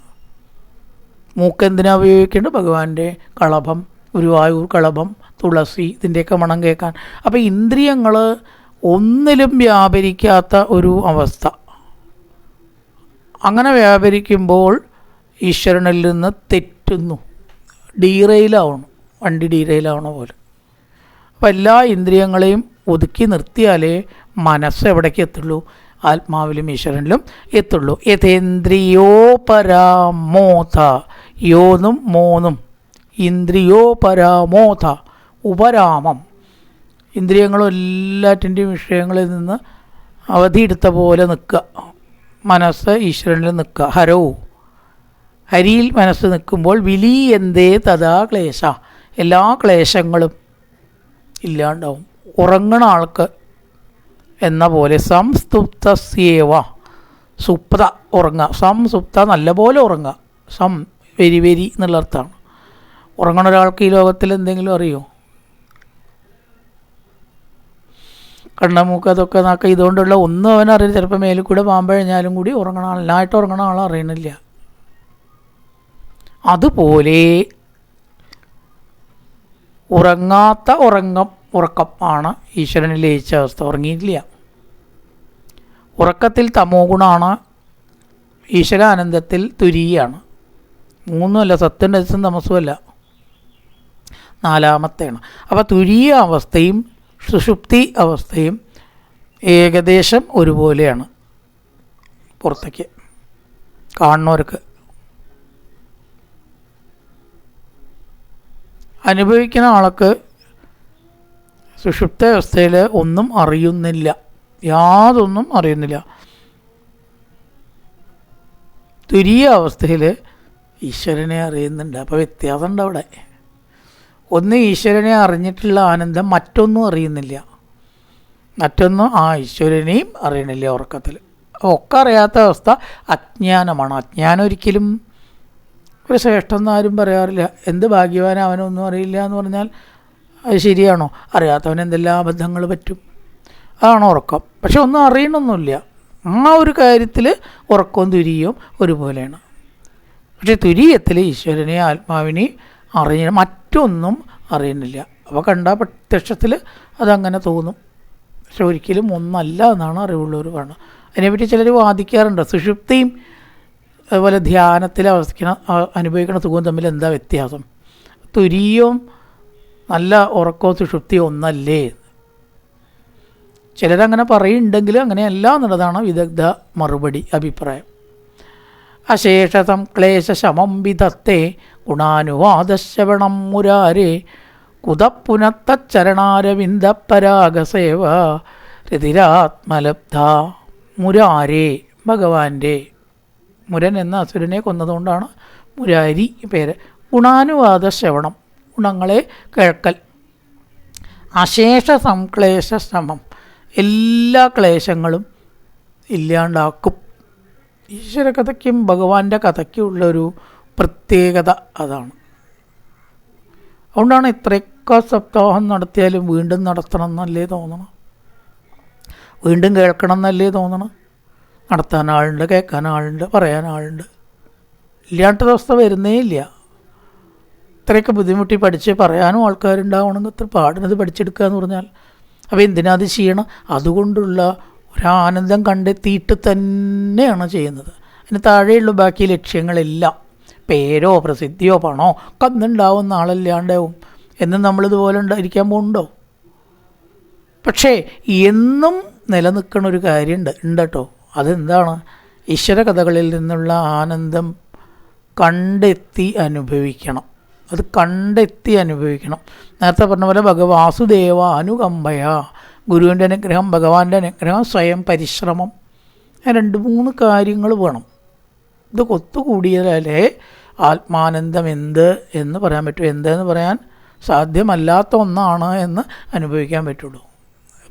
S1: മൂക്കെന്തിനാ ഉപയോഗിക്കേണ്ടത്? ഭഗവാന്റെ കളഭം, ഗുരുവായൂർ കളഭം, തുളസി, ഇതിൻ്റെയൊക്കെ മണം കേൾക്കാൻ. അപ്പോൾ ഇന്ദ്രിയങ്ങൾ ഒന്നിലും വ്യാപരിക്കാത്ത ഒരു അവസ്ഥ. അങ്ങനെ വ്യാപരിക്കുമ്പോൾ ഈശ്വരനിൽ നിന്ന് തെറ്റുന്നു, ഡീറെയിലാവണം, വണ്ടി ഡീറെയിലാവണ പോലെ. അപ്പോൾ എല്ലാ ഇന്ദ്രിയങ്ങളെയും ഒതുക്കി നിർത്തിയാലേ മനസ്സ് എവിടേക്ക് എത്തുള്ളൂ? ആത്മാവിലും ഈശ്വരനിലും എത്തുള്ളൂ. യഥേന്ദ്രിയോപരാമോധ. യോന്നും മോന്നും ഇന്ദ്രിയോപരാമോധ. ഉപരാമം. ഇന്ദ്രിയങ്ങളും എല്ലാറ്റിൻ്റെയും വിഷയങ്ങളിൽ നിന്ന് അവധിയെടുത്ത പോലെ നിൽക്കുക, മനസ്സ് ഈശ്വരനിൽ നിൽക്കുക. ഹരോ. ഹരിയിൽ മനസ്സ് നിൽക്കുമ്പോൾ വിലീയന്തേ തഥാ ക്ലേശ. എല്ലാ ക്ലേശങ്ങളും ഇല്ലാണ്ടാവും. ഉറങ്ങണ ആൾക്ക് എന്ന പോലെ സംസ്തുപ്തസ്യേവ. സുപ്ത ഉറങ്ങുക, സംസുപ്ത നല്ലപോലെ ഉറങ്ങുക. സം വെരി വെരി എന്നുള്ള അർത്ഥമാണ്. ഉറങ്ങണ ഒരാൾക്ക് ഈ ലോകത്തിൽ എന്തെങ്കിലും അറിയോ? കണ്ണമൂക്ക് അതൊക്കെ നാക്ക ഇതുകൊണ്ടുള്ള ഒന്നും അവനറിയില്ല. ചിലപ്പോൾ മേലിൽ കൂടെ പാമ്പഴിഞ്ഞാലും കൂടി ഉറങ്ങണ നന്നായിട്ട് ഉറങ്ങണ ആളറിയണില്ല. അതുപോലെ ഉറങ്ങാത്ത ഉറക്കം ആണ് ഈശ്വരനിൽ ലയിച്ച അവസ്ഥ. ഉറങ്ങിയില്ല. ഉറക്കത്തിൽ തമോ ഗുണമാണ്, ഈശ്വരാനന്ദത്തിൽ തുരീയാണ്. മൂന്നുമല്ല, സത്യം രജസും തമസുമല്ല, നാലാമത്തെയാണ്. അപ്പോൾ തുരീയ അവസ്ഥയും സുഷുപ്തി അവസ്ഥയും ഏകദേശം ഒരുപോലെയാണ്. പുറത്തേക്ക് കാണുന്നവർക്ക്. അനുഭവിക്കുന്ന ആൾക്ക് സുഷുപ്ത അവസ്ഥയിൽ ഒന്നും അറിയുന്നില്ല, യാതൊന്നും അറിയുന്നില്ല. തുരീയ അവസ്ഥയിൽ ഈശ്വരനെ അറിയുന്നുണ്ട്. അപ്പോൾ വ്യത്യാസമുണ്ട് അവിടെ. ഒന്ന് ഈശ്വരനെ അറിഞ്ഞിട്ടുള്ള ആനന്ദം, മറ്റൊന്നും അറിയുന്നില്ല. മറ്റൊന്നും ആ ഈശ്വരനെയും അറിയണില്ല ഉറക്കത്തിൽ. ഒക്കെ അറിയാത്ത അവസ്ഥ അജ്ഞാനമാണ്. അജ്ഞാനം ഒരിക്കലും ഒരു ശ്രേഷ്ഠമെന്ന് ആരും പറയാറില്ല. എന്ത് ഭാഗ്യവാനും അവനൊന്നും അറിയില്ല എന്ന് പറഞ്ഞാൽ അത് ശരിയാണോ? അറിയാത്തവൻ എന്തെല്ലാം അബദ്ധങ്ങൾ പറ്റും. അതാണ് ഉറക്കം. പക്ഷെ ഒന്നും അറിയണമൊന്നുമില്ല. ആ ഒരു കാര്യത്തിൽ ഉറക്കവും തുര്യവും ഒരുപോലെയാണ്. പക്ഷെ തുര്യത്തിൽ ഈശ്വരനെയും ആത്മാവിനെയും അറിയണം, മറ്റൊന്നും അറിയുന്നില്ല. അപ്പോൾ കണ്ട പ്രത്യക്ഷത്തിൽ അതങ്ങനെ തോന്നും. പക്ഷെ ഒരിക്കലും ഒന്നല്ല എന്നാണ് അറിവുള്ളവർ പറയുന്നത്. അതിനെപ്പറ്റി ചിലർ വാദിക്കാറുണ്ട്. സുഷുപ്തിയും അതുപോലെ ധ്യാനത്തിൽ അനുഭവിക്കുന്ന സുഖവും തമ്മിൽ എന്താ വ്യത്യാസം? തുര്യവും നല്ല ഉറക്കവും സുഷുപ്തിയും ഒന്നല്ലേ? ചിലരങ്ങനെ പറയുന്നുണ്ടെങ്കിലും അങ്ങനെയല്ല എന്നുള്ളതാണ് വിദഗ്ധ മറുപടി, അഭിപ്രായം. അശേഷതം ക്ലേശമം വിധത്തെ ഗുണാനുവാദശ്രവണം മുരാരേ കുതപ്പുനത്തച്ചരണാരവിന്ദ പരാഗസേവ രതിരാത്മലബ്ധ. മുരാരേ ഭഗവാന്റെ, മുരൻ എന്ന അസുരനെ കൊന്നതുകൊണ്ടാണ് മുരാരി പേര്. ഗുണാനുവാദ ശ്രവണം, ഗുണങ്ങളെ കേൾക്കൽ. അശേഷ സംക്ലേശ ശ്രമം, എല്ലാ ക്ലേശങ്ങളും ഇല്ലാണ്ടാക്കും. ഈശ്വര കഥയ്ക്കും ഭഗവാന്റെ കഥയ്ക്കും ഉള്ളൊരു പ്രത്യേകത അതാണ്. അതുകൊണ്ടാണ് ഇത്രയൊക്കെ സപ്താഹം നടത്തിയാലും വീണ്ടും നടത്തണം എന്നല്ലേ തോന്നണം, വീണ്ടും കേൾക്കണം എന്നല്ലേ തോന്നണം. നടത്താൻ ആളുണ്ട്, കേൾക്കാൻ ആളുണ്ട്, പറയാൻ ആളുണ്ട്. ഇല്ലാത്ത അവസ്ഥ വരുന്നേ ഇല്ല. ഇത്രയൊക്കെ ബുദ്ധിമുട്ടി പഠിച്ച് പറയാനും ആൾക്കാരുണ്ടാവണമെങ്കിൽ ഇത്ര പാടുന്നത് പഠിച്ചെടുക്കുക എന്ന് പറഞ്ഞാൽ അപ്പോൾ എന്തിനാ അത് ചെയ്യണം? അതുകൊണ്ടുള്ള ഒരാനന്ദം കണ്ടെത്തിയിട്ട് തന്നെയാണ് ചെയ്യുന്നത്. അതിന് താഴെയുള്ള ബാക്കി ലക്ഷ്യങ്ങളെല്ലാം പേരോ പ്രസിദ്ധിയോ പണോ ഒക്കെ അന്നുണ്ടാവുന്ന ആളല്ലാണ്ടാവും. എന്നും നമ്മളിതുപോലെ ഇരിക്കാൻ പോകുന്നുണ്ടോ? പക്ഷേ എന്നും നിലനിൽക്കുന്ന ഒരു കാര്യമുണ്ട് കേട്ടോ. അതെന്താണ്? ഈശ്വര കഥകളിൽ നിന്നുള്ള ആനന്ദം കണ്ടെത്തി അനുഭവിക്കണം. അത് കണ്ടെത്തി അനുഭവിക്കണം. നേരത്തെ പറഞ്ഞ പോലെ വാസുദേവ അനുകമ്പയ, ഗുരുവിൻ്റെ അനുഗ്രഹം, ഭഗവാന്റെ അനുഗ്രഹം, സ്വയം പരിശ്രമം, 2-3 കാര്യങ്ങൾ വേണം. ഇത് ഒത്തുകൂടിയാലേ ആത്മാനന്ദം എന്ത് എന്ന് പറയാൻ പറ്റൂ. എന്തെന്ന് പറയാൻ സാധ്യമല്ലാത്ത ഒന്നാണ് എന്ന് അനുഭവിക്കാൻ പറ്റുള്ളൂ.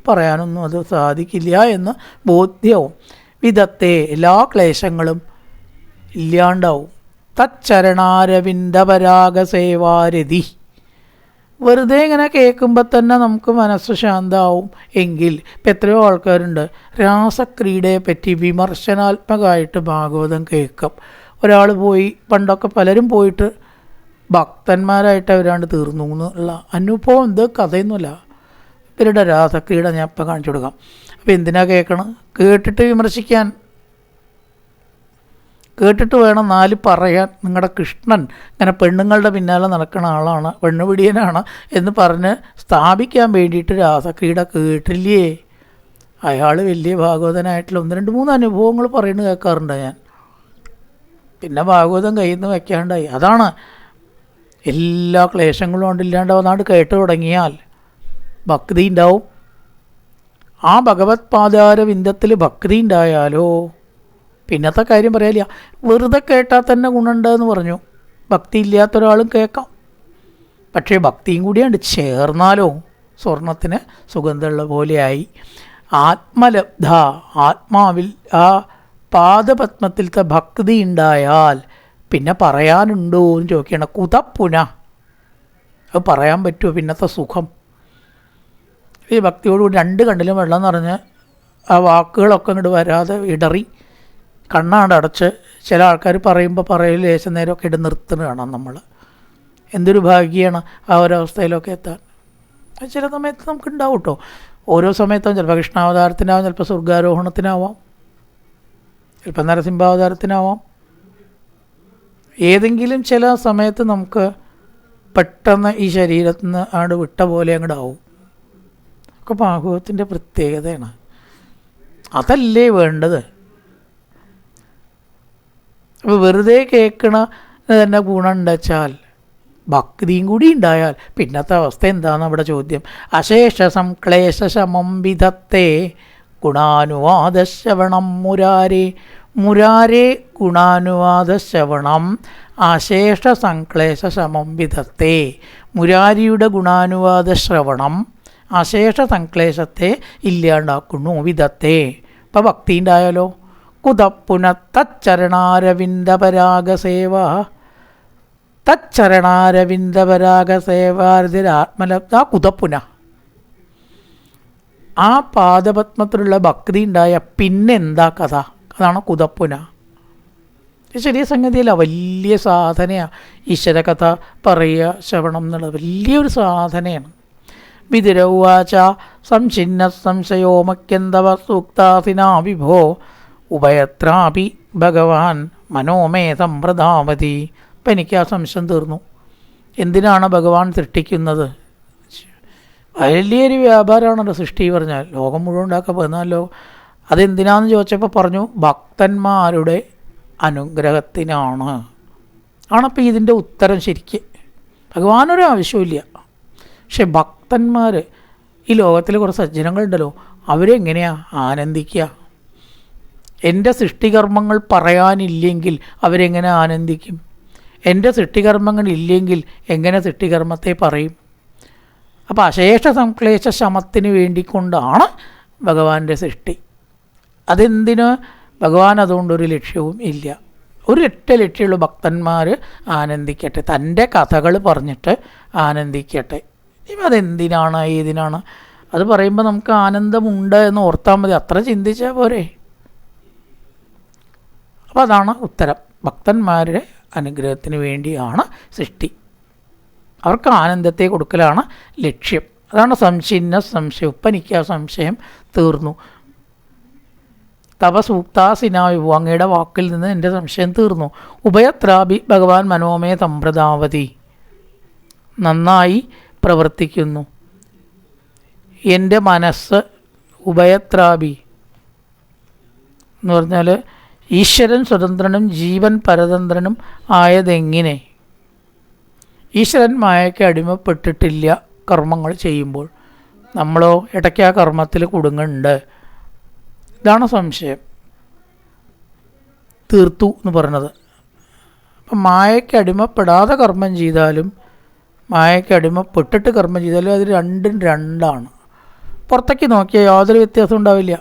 S1: പറയാനൊന്നും അത് സാധിക്കില്ല എന്ന് ബോധ്യവും. വിധത്തെ എല്ലാ ക്ലേശങ്ങളും ഇല്ലാണ്ടാവും. തച്ചരണാരവിന്ദപരാഗസേവാരതി. വെറുതെ ഇങ്ങനെ കേൾക്കുമ്പോൾ തന്നെ നമുക്ക് മനസ്സ് ശാന്തമാവും എങ്കിൽ ഇപ്പം എത്രയോ ആൾക്കാരുണ്ട് രാസക്രീഡയെ പറ്റി വിമർശനാത്മകമായിട്ട് ഭാഗവതം കേൾക്കും. ഒരാൾ പോയി, പണ്ടൊക്കെ പലരും പോയിട്ട് ഭക്തന്മാരായിട്ട് അവരാണ്ട് തീർന്നു എന്നുള്ള അനുഭവം. ഇത് കഥയൊന്നുമില്ല, ഇവരുടെ രാസക്രീഡ ഞാൻ ഇപ്പം കാണിച്ചു കൊടുക്കാം. അപ്പോൾ എന്തിനാ കേൾക്കണം? കേട്ടിട്ട് വിമർശിക്കാൻ, കേട്ടിട്ട് വേണം 4 പറയാൻ. നിങ്ങളുടെ കൃഷ്ണൻ ഇങ്ങനെ പെണ്ണുങ്ങളുടെ പിന്നാലെ നടക്കുന്ന ആളാണ്, പെണ്ണുപിടിയനാണ് എന്ന് പറഞ്ഞ് സ്ഥാപിക്കാൻ വേണ്ടിയിട്ട് രാസക്രീഡ കേട്ടില്ലേ? അയാൾ വലിയ ഭാഗവതനായിട്ടുള്ള 1-2-3 അനുഭവങ്ങൾ പറയുന്നത് കേൾക്കാറുണ്ട് ഞാൻ. പിന്നെ ഭാഗവതം കയ്യിൽ നിന്ന് വയ്ക്കാണ്ടായി. അതാണ് എല്ലാ ക്ലേശങ്ങളും കൊണ്ടില്ലാണ്ടാവുന്നതാണ്. കേട്ട് തുടങ്ങിയാൽ ഭക്തി ഉണ്ടാവും. ആ ഭഗവത് പാദാരവിന്ദത്തിൽ ഭക്തി ഉണ്ടായാലോ പിന്നത്തെ കാര്യം പറയാനില്ല. വെറുതെ കേട്ടാൽ തന്നെ ഗുണമുണ്ടെന്ന് പറഞ്ഞു. ഭക്തി ഇല്ലാത്ത ഒരാളും കേൾക്കാം. പക്ഷേ ഭക്തിയും കൂടിയാണ്ട് ചേർന്നാലോ സ്വർണത്തിന് സുഗന്ധമുള്ള പോലെയായി. ആത്മലബ്ധ, ആത്മാവിൽ ആ പാദപത്മത്തിലത്തെ ഭക്തി ഉണ്ടായാൽ പിന്നെ പറയാനുണ്ടോ എന്ന് ചോദിക്കണം. കുതപ്പുന, അത് പറയാൻ പറ്റുമോ പിന്നത്തെ സുഖം? ഈ ഭക്തിയോടുകൂടി 2 കണ്ണിലും വെള്ളം നിറഞ്ഞ് ആ വാക്കുകളൊക്കെ ഇങ്ങോട്ട് വരാതെ ഇടറി കണ്ണാണ്ട് അടച്ച് ചില ആൾക്കാർ പറയുമ്പോൾ പറയൽ ലേശം നേരമൊക്കെ ഇട്ട് നിർത്തുന്നത് കാണാം നമ്മൾ. എന്തൊരു ഭാഗ്യമാണ് ആ ഒരവസ്ഥയിലൊക്കെ എത്താൻ. ചില സമയത്ത് നമുക്ക് ഉണ്ടാവും കേട്ടോ. ഓരോ സമയത്തും ചിലപ്പോൾ കൃഷ്ണാവതാരത്തിനാവാം, ചിലപ്പോൾ സ്വർഗാരോഹണത്തിനാവാം, ചിലപ്പോൾ നരസിംഹാവതാരത്തിനാവാം. ഏതെങ്കിലും ചില സമയത്ത് നമുക്ക് പെട്ടെന്ന് ഈ ശരീരത്തിൽ നിന്ന് അങ്ങോട്ട് വിട്ട പോലെ അങ്ങോട്ട് ആവും. ഒക്കെ ഭാഗവതത്തിൻ്റെ പ്രത്യേകതയാണ്. അതല്ലേ വേണ്ടത്. അപ്പോൾ വെറുതെ കേൾക്കണ തന്നെ ഗുണം ഉണ്ടെച്ചാൽ ഭക്തിയും കൂടി ഉണ്ടായാൽ പിന്നത്തെ അവസ്ഥ എന്താണെന്ന് അവിടെ ചോദ്യം. അശേഷ സംക്ലേശ ശമം വിധത്തെ ഗുണാനുവാദശ്രവണം മുരാരേ. മുരാരേ ഗുണാനുവാദശ്രവണം അശേഷ സംക്ലേശ ശമം വിധത്തെ. മുരാരിയുടെ ഗുണാനുവാദ ശ്രവണം അശേഷ സംക്ലേശത്തെ ഇല്ലാണ്ടാക്കുന്നു. വിധത്തെ ഇപ്പം ഭക്തി ഉണ്ടായാലോ. കുതപ്പുന തച്ചരണാരവിന്ദപരാഗസേവ. തച്ചരണാരവിന്ദപരാഗസേവാർദ്ധിരാത്മലബ്ധ കുതപ്പുന. ആ പാദപത്മത്തിലുള്ള ഭക്തി ഉണ്ടായ പിന്നെന്താ കഥ? അതാണ് കുതപ്പുന. ചെറിയ സംഗതിയല്ല, വലിയ സാധനയാണ്. ഈശ്വരകഥ പറയുക, ശ്രവണം എന്നുള്ളത് വലിയൊരു സാധനയാണ്. വിതുരൗവാച സംഛിന്ന സംശയോമക്യന്തവ സൂക്താസിനാ വിഭോ ഉഭയത്രാപി ഭഗവാൻ മനോമേ സമ്പ്രദാമതി. അപ്പം എനിക്ക് ആ സംശയം തീർന്നു. എന്തിനാണ് ഭഗവാൻ സൃഷ്ടിക്കുന്നത്? വലിയൊരു വ്യാപാരമാണല്ലോ സൃഷ്ടി പറഞ്ഞാൽ. ലോകം മുഴുവൻ ഉണ്ടാക്കാൻ പോകുന്നല്ലോ. അതെന്തിനാണെന്ന് ചോദിച്ചപ്പോൾ പറഞ്ഞു ഭക്തന്മാരുടെ അനുഗ്രഹത്തിനാണ്. ആണപ്പോൾ ഇതിൻ്റെ ഉത്തരം ശരിക്ക്. ഭഗവാനൊരു ആവശ്യമില്ല. പക്ഷെ ഭക്തന്മാർ, ഈ ലോകത്തിൽ കുറേ സജ്ജനങ്ങളുണ്ടല്ലോ, അവരെങ്ങനെയാണ് ആനന്ദിക്കുക? എൻ്റെ സൃഷ്ടികർമ്മങ്ങൾ പറയാനില്ലെങ്കിൽ അവരെങ്ങനെ ആനന്ദിക്കും? എൻ്റെ സൃഷ്ടികർമ്മങ്ങൾ ഇല്ലെങ്കിൽ എങ്ങനെ സൃഷ്ടികർമ്മത്തെ പറയും? അപ്പോൾ അശേഷ സംക്ലേശ ശമത്തിന് വേണ്ടിക്കൊണ്ടാണ് ഭഗവാന്റെ സൃഷ്ടി. അതെന്തിന്? ഭഗവാൻ അതുകൊണ്ടൊരു ലക്ഷ്യവും ഇല്ല. ഒരു ഒറ്റ ലക്ഷ്യമുള്ള ഭക്തന്മാർ ആനന്ദിക്കട്ടെ, തൻ്റെ കഥകൾ പറഞ്ഞിട്ട് ആനന്ദിക്കട്ടെ. ഇപ്പം അതെന്തിനാണ്, ഏതിനാണ്? അത് പറയുമ്പോൾ നമുക്ക് ആനന്ദമുണ്ട് എന്ന് ഓർത്താൽ മതി, അത്ര ചിന്തിച്ചാൽ പോരെ. അപ്പോൾ അതാണ് ഉത്തരം. ഭക്തന്മാരുടെ അനുഗ്രഹത്തിന് വേണ്ടിയാണ് സൃഷ്ടി. അവർക്ക് ആനന്ദത്തെ കൊടുക്കലാണ് ലക്ഷ്യം. അതാണ് സംശിന്ന സംശയം. ഇപ്പം എനിക്ക് ആ സംശയം തീർന്നു. തവ സൂക്താസിനാവിഭു, അങ്ങയുടെ വാക്കിൽ നിന്ന് എൻ്റെ സംശയം തീർന്നു. ഉഭയത്രാപി ഭഗവാൻ മനോമേ സമ്പ്രദാവതി, നന്നായി പ്രവർത്തിക്കുന്നു. എൻ്റെ മനസ്സ് ഉഭയത്രാപി എന്ന് പറഞ്ഞാൽ ഈശ്വരൻ സ്വതന്ത്രനും ജീവൻ പരതന്ത്രനും ആയതെങ്ങനെ? ഈശ്വരൻ മായയ്ക്ക് അടിമപ്പെട്ടിട്ടില്ല കർമ്മങ്ങൾ ചെയ്യുമ്പോൾ. നമ്മളോ ഇടയ്ക്ക് ആ കർമ്മത്തിൽ കുടുങ്ങുന്നുണ്ട്. ഇതാണ് സംശയം. തീർത്തു എന്ന് പറഞ്ഞത്. അപ്പം മായയ്ക്ക് അടിമപ്പെടാതെ കർമ്മം ചെയ്താലും മായയ്ക്ക് അടിമപ്പെട്ടിട്ട് കർമ്മം ചെയ്താലും അത് രണ്ടും രണ്ടാണ്. പുറത്തേക്ക് നോക്കിയാൽ യാതൊരു വ്യത്യാസം ഉണ്ടാവില്ല.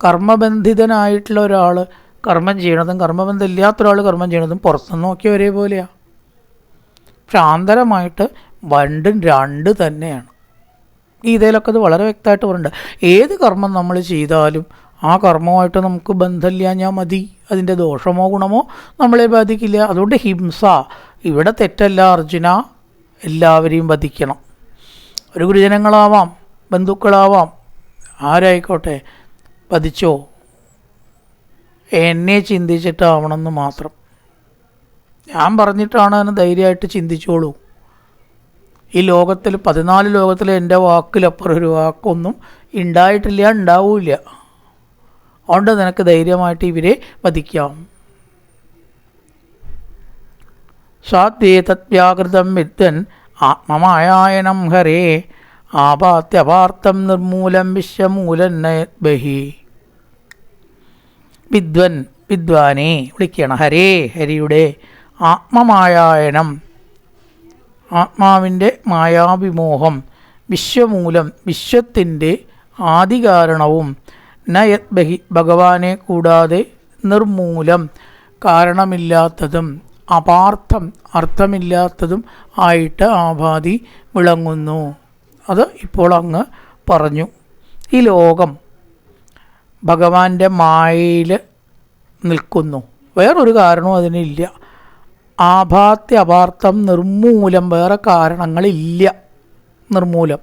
S1: കർമ്മബന്ധിതനായിട്ടുള്ള ഒരാൾ കർമ്മം ചെയ്യണതും കർമ്മബന്ധം ഇല്ലാത്ത ഒരാൾ കർമ്മം ചെയ്യണതും പുറത്തുനിന്ന് നോക്കിയാൽ ഒരേപോലെയാണ്. പക്ഷെ ആന്തരമായിട്ട് രണ്ടും രണ്ട് തന്നെയാണ്. ഗീതയിലൊക്കെ അത് വളരെ വ്യക്തമായിട്ട് പറയുന്നുണ്ട്. ഏത് കർമ്മം നമ്മൾ ചെയ്താലും ആ കർമ്മമായിട്ട് നമുക്ക് ബന്ധമില്ലാഞ്ഞാൽ മതി. അതിൻ്റെ ദോഷമോ ഗുണമോ നമ്മളെ ബാധിക്കില്ല. അതുകൊണ്ട് ഹിംസ ഇവിടെ തെറ്റല്ല അർജുന. എല്ലാവരെയും വധിക്കണം. ഒരു ഗുരുജനങ്ങളാവാം, ബന്ധുക്കളാവാം, ആരായിക്കോട്ടെ, വധിച്ചോ. എന്നെ ചിന്തിച്ചിട്ടാവണമെന്ന് മാത്രം. ഞാൻ പറഞ്ഞിട്ടാണ് എന്ന് ധൈര്യമായിട്ട് ചിന്തിച്ചോളൂ. ഈ ലോകത്തിൽ 14 ലോകത്തിൽ എൻ്റെ വാക്കിലപ്പുറം ഒരു വാക്കൊന്നും ഉണ്ടായിട്ടില്ല, ഉണ്ടാവില്ല. അതുകൊണ്ട് നിനക്ക് ധൈര്യമായിട്ട് ഇവരെ വധിക്കാം. സാധ്യേ തദ്വ്യാകൃതം വിദ്വൻ ആത്മമായായനം ഹരേ ആപാത്യപാർത്ഥം നിർമൂലം വിശ്വമൂലം ബഹി. വിദ്വൻ, വിദ്വാനെ വിളിക്കണം. ഹരേ, ഹരിയുടെ ആത്മമായായനം, ആത്മാവിൻ്റെ മായാവിമോഹം, വിശ്വമൂലം വിശ്വത്തിൻ്റെ ആദികാരണവും, നയത് ബഹി ഭഗവാനെ കൂടാതെ നിർമൂലം കാരണമില്ലാത്തതും, അപാർത്ഥം അർത്ഥമില്ലാത്തതും ആയിട്ട് ആഭാതി വിളങ്ങുന്നു. അത് ഇപ്പോൾ അങ്ങ് പറഞ്ഞു. ഈ ലോകം ഭഗവാന്റെ മായയിൽ നിൽക്കുന്നു. വേറൊരു കാരണവും അതിനില്ല. ആഭാത്യ അപാർത്ഥം നിർമൂലം, വേറെ കാരണങ്ങളില്ല. നിർമൂലം,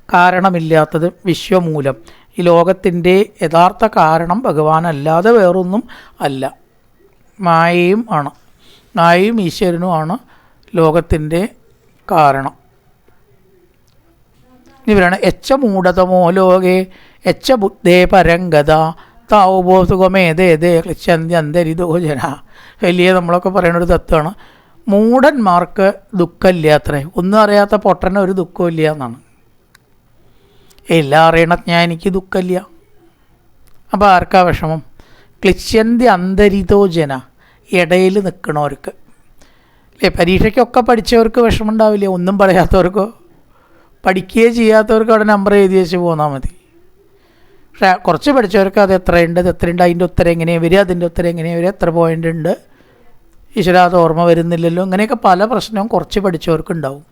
S1: കാരണമില്ലാത്തത് വിശ്വമൂലം. ഈ ലോകത്തിൻ്റെ യഥാർത്ഥ കാരണം ഭഗവാനല്ലാതെ വേറൊന്നും അല്ല. മായയും ആണ്. മായയും ഈശ്വരനുമാണ് ലോകത്തിൻ്റെ കാരണം. ഇനി പറയണം എച്ച മൂഢതമോ ലോകേ എച്ച ബുദ്ധേ പരംഗത താവുപോ സുഖമേതേതേ ക്ലിശന്തി അന്തരിതോ ജന. വലിയ നമ്മളൊക്കെ പറയുന്നൊരു തത്വമാണ്. മൂഢന്മാർക്ക് ദുഃഖമില്ലാത്രേ. ഒന്നും അറിയാത്ത പൊട്ടന് ഒരു ദുഃഖവും ഇല്ല എന്നാണ്. എല്ലാം അറിയണ ജ്ഞാനിക്ക് ദുഃഖമില്ല. അപ്പോൾ ആർക്കാ വിഷമം? ക്ലിശ്യന്തി അന്തരിതോ ജന, ഇടയിൽ നിൽക്കണവർക്ക് അല്ലേ. പരീക്ഷയ്ക്കൊക്കെ പഠിച്ചവർക്ക് വിഷമം ഉണ്ടാവില്ല. ഒന്നും പറയാത്തവർക്കോ പഠിക്കുകയോ ചെയ്യാത്തവർക്ക് അവിടെ നമ്പർ എഴുതി വെച്ച് പോന്നാൽ മതി. പക്ഷേ കുറച്ച് പഠിച്ചവർക്ക് അത് എത്രയുണ്ട്, അതിൻ്റെ ഉത്തരം എങ്ങനെയാണ് വരിക, അതിൻ്റെ ഉത്തരം എങ്ങനെയാണ് വരിക, എത്ര പോയിൻ്റ് ഉണ്ട്, ഈശ്വര അത് ഓർമ്മ വരുന്നില്ലല്ലോ, ഇങ്ങനെയൊക്കെ പല പ്രശ്നവും കുറച്ച് പഠിച്ചവർക്ക് ഉണ്ടാവും.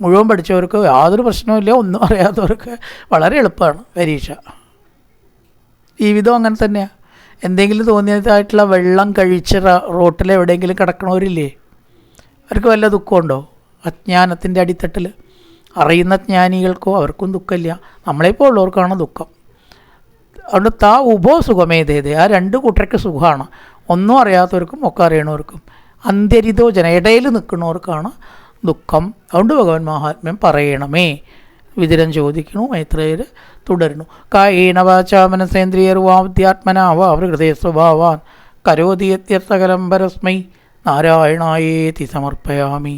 S1: മുഴുവൻ പഠിച്ചവർക്ക് യാതൊരു പ്രശ്നവുമില്ല. ഒന്നും അറിയാത്തവർക്ക് വളരെ എളുപ്പമാണ് പരീക്ഷ. ജീവിതം അങ്ങനെ തന്നെയാണ്. എന്തെങ്കിലും തോന്നിയതായിട്ടുള്ള വെള്ളം കഴിച്ച് റോട്ടിൽ എവിടെയെങ്കിലും കിടക്കണവരില്ലേ, അവർക്ക് വല്ല ദുഃഖമുണ്ടോ? അജ്ഞാനത്തിൻ്റെ അടിത്തട്ടിൽ അറിയുന്ന ജ്ഞാനികൾക്കോ അവർക്കും ദുഃഖമില്ല. നമ്മളെപ്പോൾ ഉള്ളവർക്കാണ് ദുഃഖം. അതുകൊണ്ട് താ ഉഭോ സുഖമേതേതേ, ആ രണ്ട് കൂട്ടർക്ക് സുഖമാണ്. ഒന്നും അറിയാത്തവർക്കും ഒക്കെ അറിയണവർക്കും. അന്തരിതോ ജന, ഇടയിൽ നിൽക്കുന്നവർക്കാണ് ദുഃഖം. അതുകൊണ്ട് ഭഗവാൻ മഹാത്മ്യം പറയണമേ. വിതുരൻ ചോദിക്കണു. മൈത്രേയർ തുടരുന്നു. കായേന വാചാ മനസേന്ദ്രിയർവാദ്യാത്മനാ വാ ഹൃദയ സ്വഭാവാൻ കരോതി യത്യർത്ഥകലം പരസ്മൈ നാരായണായേതി സമർപ്പയാമി.